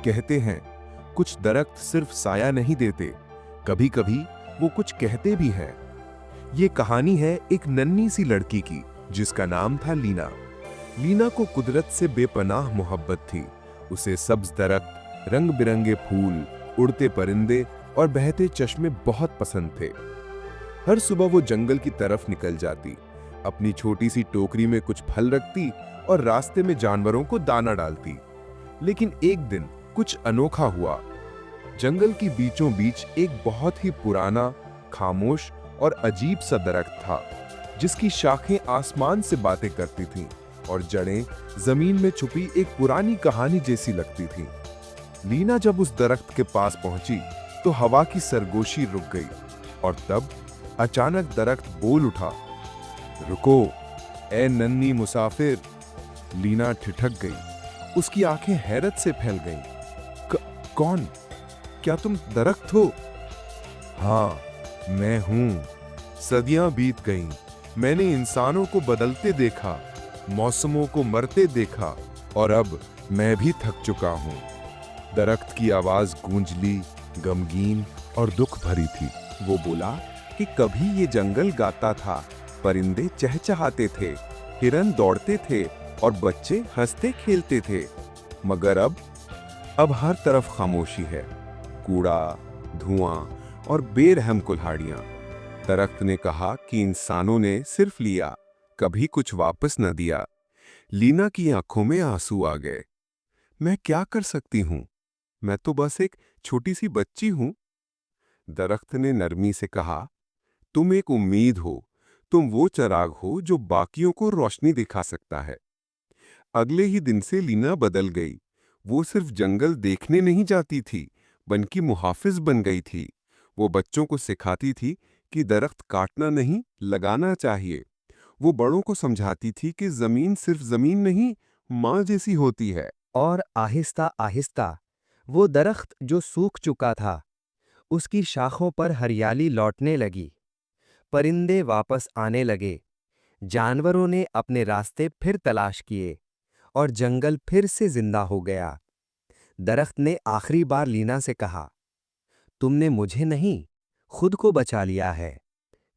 कहते हैं कुछ दरख्त सिर्फ साया नहीं देते, कभी कभी वो कुछ कहते भी हैं। ये कहानी है एक नन्ही सी लड़की की जिसका नाम था लीना। लीना को कुदरत से बेपनाह मोहब्बत थी। उसे सब्ज दरख्त, रंग बिरंगे फूल, उड़ते परिंदे और बहते चश्मे बहुत पसंद थे। हर सुबह वो जंगल की तरफ निकल जाती, अपनी छोटी सी टोकरी में कुछ फल रखती और रास्ते में जानवरों को दाना डालती। लेकिन एक दिन कुछ अनोखा हुआ। जंगल की बीचों बीच एक बहुत ही पुराना, खामोश और अजीब सा दरख्त था, जिसकी शाखें आसमान से बातें करती थीं और जड़ें जमीन में छुपी एक पुरानी कहानी जैसी लगती थीं। लीना जब उस दरख्त के पास पहुंची तो हवा की सरगोशी रुक गई और तब अचानक दरख्त बोल उठा, रुको ए नन्ही मुसाफिर। लीना ठिठक गई, उसकी आंखें हैरत से फैल गईं। कौन? क्या तुम दरख्त हो? हाँ, मैं हूं। सदियां बीत गईं, मैंने इंसानों को बदलते देखा, मौसमों को मरते देखा और अब मैं भी थक चुका हूं। दरख्त की आवाज गूंजली, गमगीन और दुख भरी थी। वो बोला कि कभी ये जंगल गाता था, परिंदे चहचहाते थे, हिरन दौड़ते थे और बच्चे हंसते खेलते थे, मगर अब हर तरफ खामोशी है, कूड़ा, धुआं और बेरहम कुल्हाड़ियां। दरख्त ने कहा कि इंसानों ने सिर्फ लिया, कभी कुछ वापस न दिया। लीना की आंखों में आंसू आ गए। मैं क्या कर सकती हूं? मैं तो बस एक छोटी सी बच्ची हूं। दरख्त ने नरमी से कहा, तुम एक उम्मीद हो, तुम वो चिराग हो जो बाकियों को रोशनी दिखा सकता है। अगले ही दिन से लीना बदल गई। वो सिर्फ जंगल देखने नहीं जाती थी, बल्कि मुहाफिज बन गई थी। वो बच्चों को सिखाती थी कि दरख्त काटना नहीं, लगाना चाहिए। वो बड़ों को समझाती थी कि जमीन सिर्फ जमीन नहीं, माँ जैसी होती है। और आहिस्ता आहिस्ता वो दरख्त जो सूख चुका था, उसकी शाखों पर हरियाली लौटने लगी। परिंदे वापस आने लगे, जानवरों ने अपने रास्ते फिर तलाश किए और जंगल फिर से जिंदा हो गया। दरख्त ने आखिरी बार लीना से कहा, तुमने मुझे नहीं, खुद को बचा लिया है।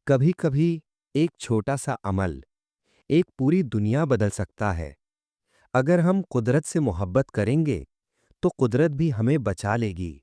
कभी कभी एक छोटा सा अमल एक पूरी दुनिया बदल सकता है। अगर हम कुदरत से मोहब्बत करेंगे तो कुदरत भी हमें बचा लेगी।